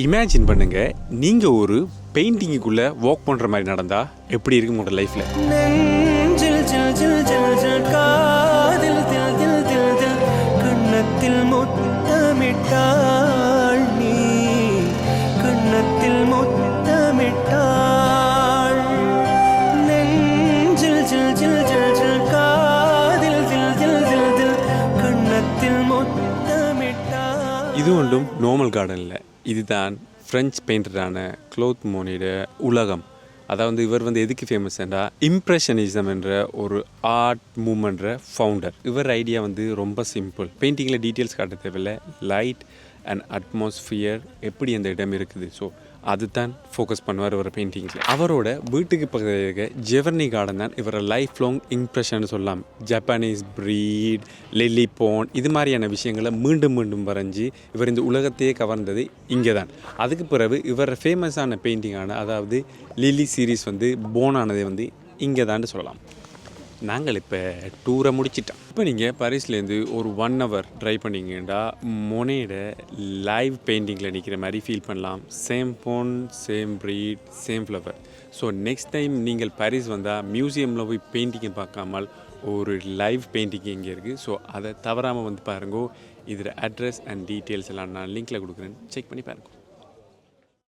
Imagine பண்ணுங்க, நீங்க ஒரு பெயிண்டிங்குக்குள்ள வாக் பண்ற மாதிரி நடந்தா எப்படி இருக்கும் உங்களோட லைஃப்ல? நெஞ்சில் ஜில் ஜில் ஜில் ஜில் காதில் தில் தில் தில் தில் கண்ணத்தில் முத்தமிட்டாள் நீ, கண்ணத்தில் முத்தமிட்டாள். நெஞ்சில் ஜில் ஜில் ஜில் ஜில் காதில் தில் தில் தில் தில் கண்ணத்தில் முத்தமிட்டாள். இது ஒன்றும் நார்மல் கார்டன் இல்லை, இதுதான் ஃப்ரெஞ்ச் பெயிண்டரான க்ளோத் மோனியோட உலகம். அதாவது இவர் எதுக்கு ஃபேமஸ்னா இம்ப்ரெஷனிசம் என்ற ஒரு ஆர்ட் மூமெண்ட்ற ஃபவுண்டர். இவர் ஐடியா ரொம்ப சிம்பிள். பெயிண்டிங்கில் டீட்டெயில்ஸ் காட்ட தேவையில்லை, லைட் அண்ட் அட்மாஸ்ஃபியர் எப்படி அந்த இடம் இருக்குது, ஸோ அதுதான் ஃபோக்கஸ் பண்ணுவார் இவர் பெயிண்டிங்கில். அவரோட வீட்டுக்கு பக்கத்தில் இருக்க ஜெவர்னி கார்டன் தான் இவரை லைஃப் லாங் இம்ப்ரெஷன் சொல்லலாம். ஜப்பானீஸ் ப்ரீட், லில்லி போன், இது மாதிரியான விஷயங்களை மீண்டும் மீண்டும் வரைஞ்சி இவர் இந்த உலகத்தையே கவர்ந்தது இங்கே தான். அதுக்கு பிறகு இவர் ஃபேமஸான பெயிண்டிங்கான அதாவது லில்லி சீரீஸ் போனானதை இங்கே தான் சொல்லலாம். நாங்கள் இப்போ டூரை முடிச்சிட்டோம். இப்போ நீங்கள் பாரிஸ்லேருந்து ஒரு 1 hour ட்ரைவ் பண்ணிங்கன்னா மொனேட லைவ் பெயிண்டிங்கில் நிற்கிற மாதிரி ஃபீல் பண்ணலாம். Same bone, same breed, same flower. So next time நீங்கள் பாரிஸ் வந்தால் மியூசியமில் போய் பெயிண்டிங்கை பார்க்காமல் ஒரு லைவ் பெயிண்டிங் இங்கே இருக்குது. ஸோ அதை தவறாமல் பாருங்கோ. இதில் அட்ரஸ் அண்ட் டீட்டெயில்ஸ் எல்லாம் நான் லிங்க்கில் கொடுக்குறேன், செக் பண்ணி பாருங்க.